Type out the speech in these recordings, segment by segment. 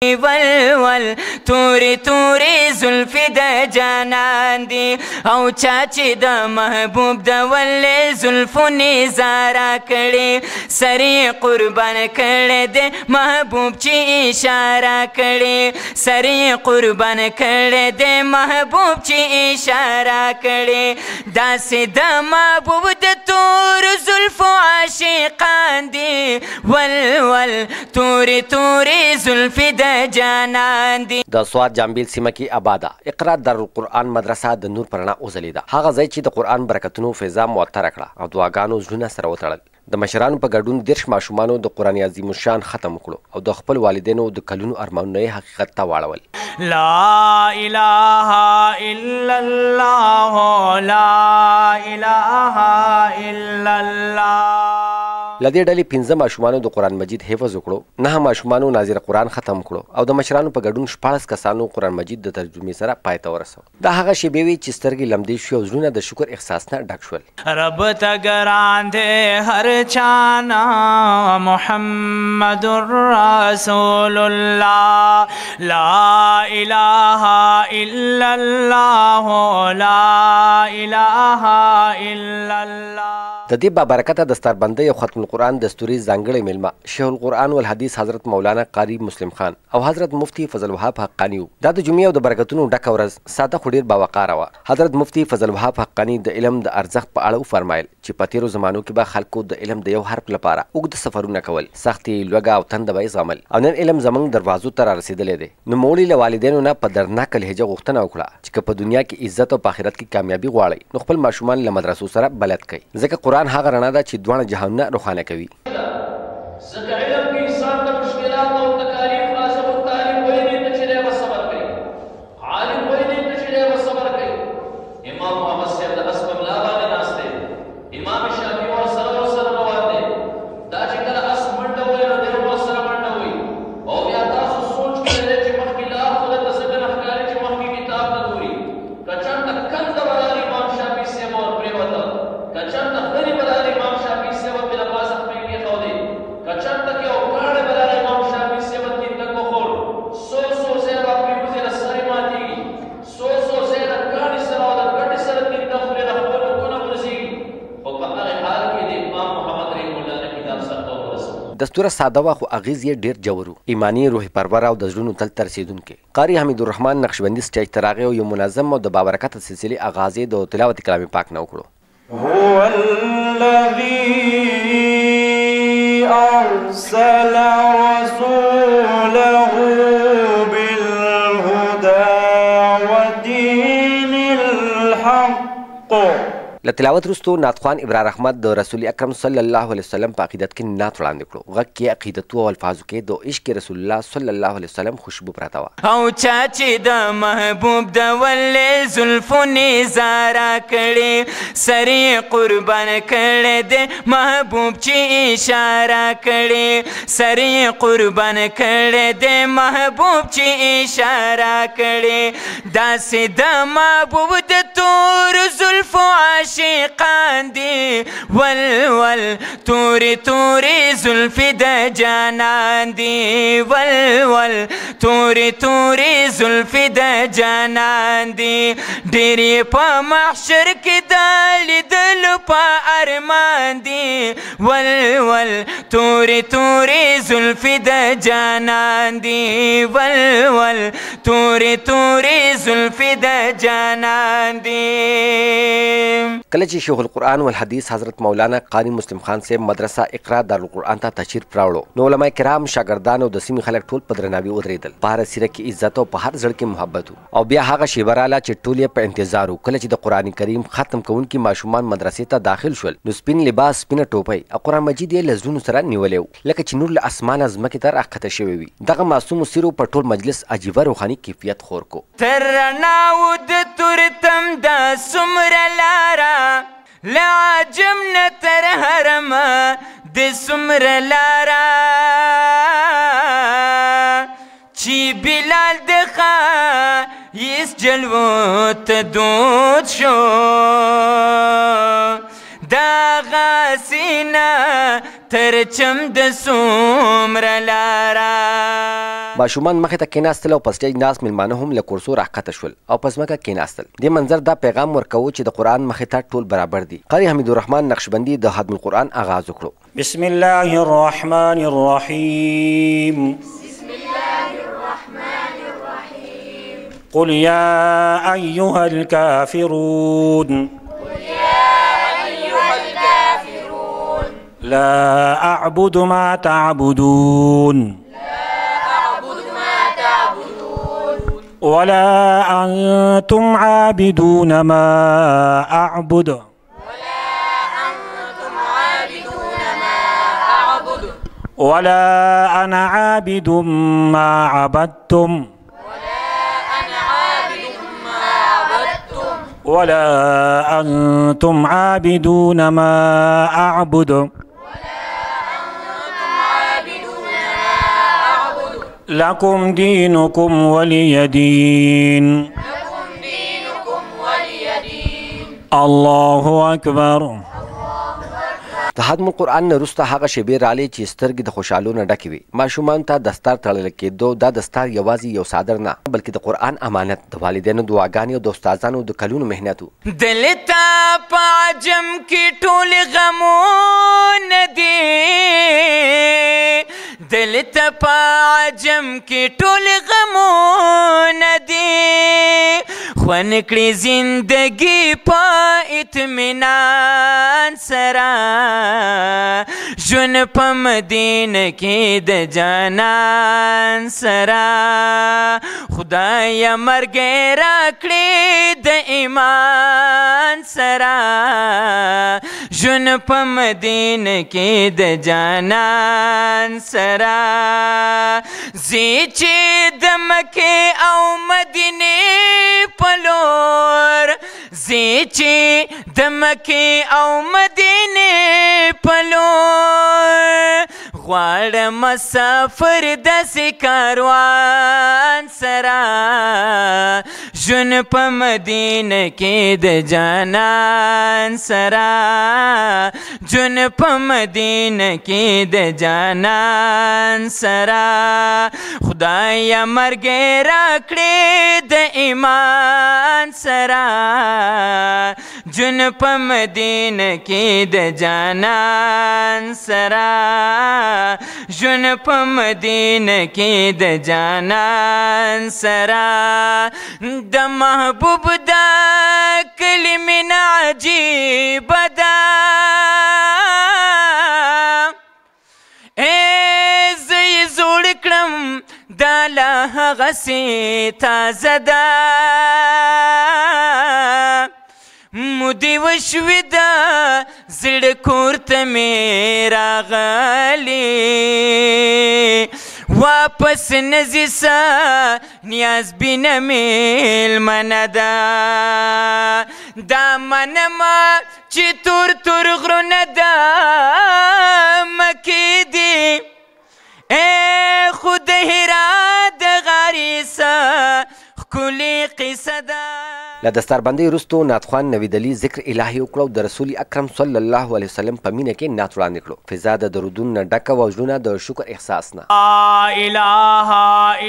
ول توري توري زلفي د جانان دي او چاچی د محبوب د ول زلفو نظاره کړي سری قربان کړي د محبوب چې اشاره کړي سری قربان کړي د محبوب چې اشاره کړي داسې د محبوب د تور زلفو عاشقان دي ول توري توري زلفي د د سوات جامبیل سیمه کې آباده اقرا دارالقرآن مدرسه د نور په رڼا وځلېده. هغه ځای چې د قرآن برکتونو فضا معطره کړه او دعاګانو زړونه سره وتړل. د مشرانو په ګډون 10 ماشومانو د قرآن عظیم الشان ختم کړو او د خپل والدینو د کلونو ارمانونه یې حقیقت ته واړول. لا اله الا الله لا اله الا الله. له دې ډلې 15 ماشومانو د قرآن مجید حفظ وکړو، 9 ماشومانو ناظر قرآن ختم کړو او د مشرانو په ګډون 14 کسانو قرآن مجید د ترجمې سره پای ته ورسو. دا هغه شیبې وې چې سترګې لمدې شوې او زړونه د شکر احساس نه ډک شول. رب ته ګران دی هر چانا محمد رسول الله لا اله الا الله لا اله الا الله. د دې بابرکته دستاربندۍ او ختم القرآن دستوري ځانګړی میلمه شیخ القرآن والحدیث حضرت مولانا قاری مسلم خان او حضرت مفتی فضل وهاب حقانی وو. دا د جمعې او د برکتونو ډکه ورځ ساده خو ډېر باوقاره وه. حضرت مفتی فضل وهاب حقانی د علم د ارزښت په اړه وفرمایل چې په تېرو زمانو کې به خلکو د علم د یو حرف لپاره اوږده سفرونه کول، سختې لوږه او تنده به یې زغمل او نن علم زموږ دروازو ته رارسېدلی دی. نوموړي له والدینو نه په دردناکه لهجه غوښتنه وکړه چې که په دنیا کې عزت او په آخرت کې کامیابي غواړئ نو خپل ماشومان له مدرسو سره بلد کړئ، ځکه قرآن هغه رڼا ده چې دواړه جهانونه روښانه کوي. دستوره ساده وه خو اغیز یې ډېر ژور و، ایماني، روح پرور او د زړونو تل ته رسېدونکی. قاري حمید الرحمن نقشبندي سټیج ته راغی او یو منظم او د بابرکته سلسلې آغاز یې د تلاوت کلام پاک نه وکړو. هو الذي ارسل رسوله بالهدى ودين الحق. له تلاوت وروستو نعتخوان ابرار احمد د رسول اکرم صلی الله علیه وسلم په عقیدت کې نعت وړاندې کړو. غږ کې عقیدتو او الفاظو کې د عشق رسول الله صلی الله علیه وسلم خوشبو پراته وه. او چاچی د محبوب د ول زلفو نظاره کړي سری قربان کړي د محبوب چې اشاره کړي سری قربان کړي د محبوب چې اشاره کړي داسې د محبوب د تور زلفو عاشقان دي ول توري توري زلفي د جانان دي ول توري توري زلفي د جانان دي ډېرې په محشر کې د لیدلو په ارمان دي ول توري توري زلفي د جانان دي ول توري توري زلفي د جانان دي. کله چې شیخ القرآن والحدیث حضرت مولانا قاری مسلم خان صاحب مدرسه اقرا دارالقرآن ته تشریف راوړو نو علما کرام، شاګردان او د سیمې خلک ټول په درناوي ودرېدل. په هره سیره کې عزت او په هر زړه کې محبت او بیا هغه شیبه راله چې ټول یې په انتظار و کله چې د قرآن کریم ختم کوونکي ماشومان مدرسې ته داخل شول نو سپین لباس، سپینه ټوپۍ او قرآن مجید یې له زړونو سره نیولی و لکه چې نور له اسمانه ځمکې ته راښکته شوی وي. دغه معصومو څیرو په ټول مجلس عجیبه روحاني کیفیت خور کو. تر رڼاو د تورتم دا څومره لاره له عجم نه تر حرمه د څومره لاره چې بلال د ښایست جلوو ته دود شو دغه سینه تر چم د څومره لاره ماشومان مخې ته کېناستل او په سټیج ناست میلمانه هم له کرسو راښکته شول او په ځمکه کېناستل. دې منظر دا پیغام ورکوو چې د قرآن مخې ته ټول برابر دي. قاري حمیدالرحمن نقشبندي د ختم القرآن آغاز وکړو. بسم الله الرحمن الرحيم. قل يا أيها الكافرون لا أعبد ما تعبدون ولا أنتم عابدون ما أعبد ولا أنا عابد ما عبدتم ولا أنتم عابدون ما أعبد لكم دينكم ولي دين. الله أكبر. د ختم القرآن نه وروسته هغه شیبې رالې چې سترګې د خوشحالو نه ډکې وې. ماشومانو ته دستار تړل کېدو. دا دستار یوازې یو څادر نه بلکې د قرآن امانت، د والدینو دعاګانې او د استادانو د کلونو محنت و. دلته په عجم کې ټول غمونه دي، دلته په عجم کې ټول غمونه دي، خوند کړي زندګي په اطمینان سره، ژوند په مدینه کې د جانان سره، خدایه مرګ راکړې د ایمان سره، ژوند په مدینه کې د جانان سره، زی چې د مکې او مدینې په لور، زی چې د مکې او مدینې په لور، غواړم مسافر داسې کاروان سره، ژوند په مدینه کې د جانان سره، ژوند په مدینه کې د جانان سره، خدایه مرګ راکړې د ایمان سره، ژوند په مدینه کې د جانان سره، ژوند په مدینه کې د جانان سره، د محبوب دا کلمې نه عجیبه ده، زه یې زوړ کړم دا لا هغسې تازه ده، مودې وشوې ده زړه کور ته مې راغلې، واپس نځي سه نیاز بینه میلمنه ده، دا منمه چې تور تور غرونه ده مکې دي، خو د هرات د غارې څه ښکلې قصه ده. له دستاربندۍ وروستو نعتخوان نوید علي ذکر الهي وکړو او د رسول اکرم صلی الله علیه وسلم په مینه کې نعت وړاندې کړو. فضا د درودونو نه ډکه وه او زړونه د شکر احساس نه. لا اله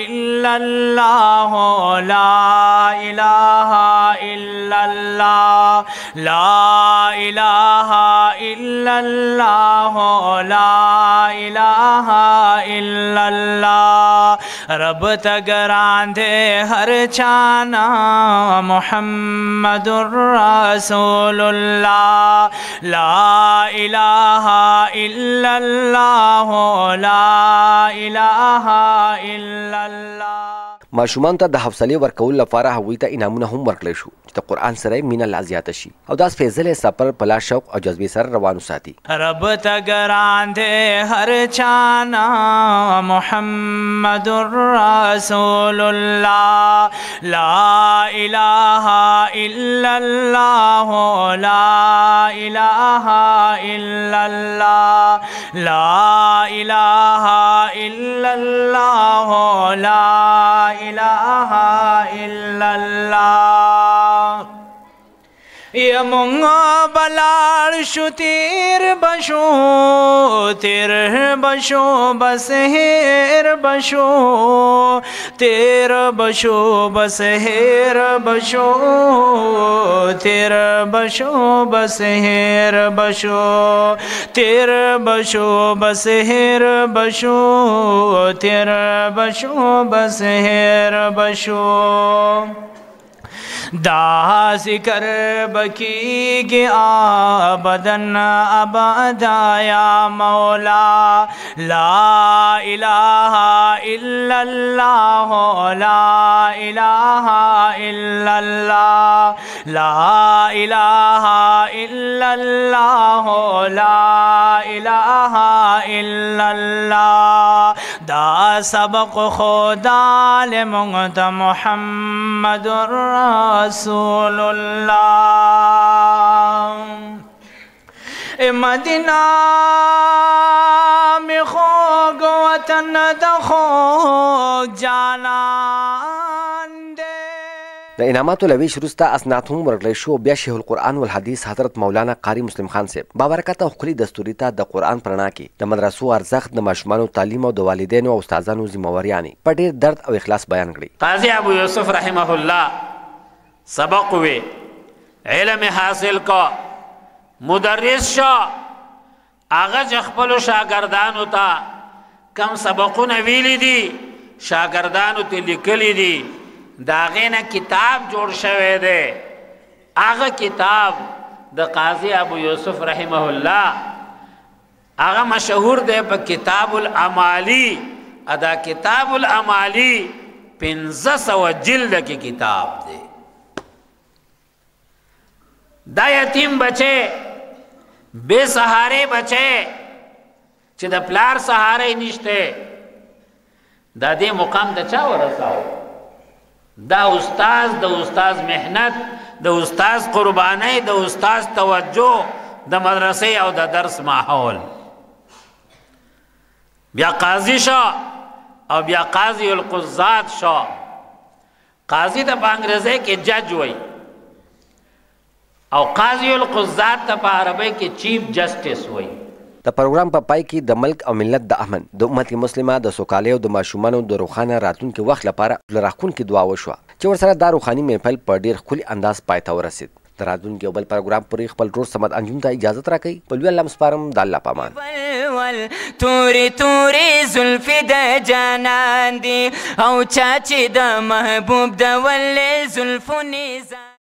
الا الله لا اله الا الله لا اله الا الله لا اله الا الله رب تگران دے ہر چانا محمد رسول اللہ لا الہ الا اللہ لا الہ الا اللہ. ماشومانو ته د حوصلې ورکولو لپاره هغوی ته انعامونه هم ورکړی شو چې د قرآن سره یې مینه لا زیاته شي او دا سپېڅلی سفر په لا شوق او جذبې سره روان وساتي. رب تگران دے ہر چانا محمد رسول اللہ لا الہ الا اللہ لا الہ الا اللہ لا الہ الا اللہ لا الہ الا اللہ. یمونگ بلار شو تیر بشو تیر بشو بس هیر بشو تیر بشو بس هیر بشو تیر بشو بس هیر بشو تیر بشو بس هیر بشو تیر بشو بس هیر بشو دا ذکر بکیگی آبدن ابدا یا مولا لا الہ الا اللہ لا الہ الا اللہ لا الہ الا اللہ لا الہ الا اللہ دا سبق خدا لمنت محمد رسول اللہ مدینہ میں خوگ وطن دخوگ جانان دے. د انعاماتو له ویش وروسته اسناد هم ورکړی شو. بیا شیخ القرآن والحدیث حضرت مولانا قاری مسلم خان صاحب بابرکته ښکلي دستوري ته د قرآن په رڼا کې د مدرسو ارزښت، د ماشومانو تعلیم او د والدینو او استادانو ذمهوریانې په ډېر درد او اخلاص بیان کړي. قاضی ابو یوسف رحمه الله سبق وی علم حاصل کو مدرس شو هغه چې خپلو شاګردانو ته کم سبقونه ویلي دي شاګردانو ته لیکلي دي د هغې نه کتاب جوړ شوی دی. هغه کتاب د قاضی ابو یوسف رحمه الله هغه مشهور دی په کتاب الامالی. ادا کتاب الامالی 1500 جلد کی کتاب دی. دا یتیم بچے بے سہارے بچے چې د پلار سہارے نشته دا دې مقام د چا ورساو؟ دا استاز، د استاز محنت، د استاز قربانی، د استاز توجه، د مدرسې او د درس ماحول. بیا قاضی شو او بیا قاضی القضات شو. قاضی ته په انګریزۍ کې جج وای او قاضی القضات ته په عربی کې چیف جسټس وای. د پروګرام په پای کې د ملک او ملت د امن، د امت مسلمه د سوکالۍ او د ماشومانو د روښانه راتلونکي وخت لپاره راښکونکې دعا وشوه چې ورسره دا روحاني محفل په ډېر ښکلي انداز پای ته ورسېد. د راتلونکي یو بل پروګرام پورې خپل ورور صمد انجم ته اجازت راکوي. په لوی الله م سپارم. د الله په امان. تورې تورې زلفې د جانان دي او چا چې د محبوب د ولې زلفو نیزه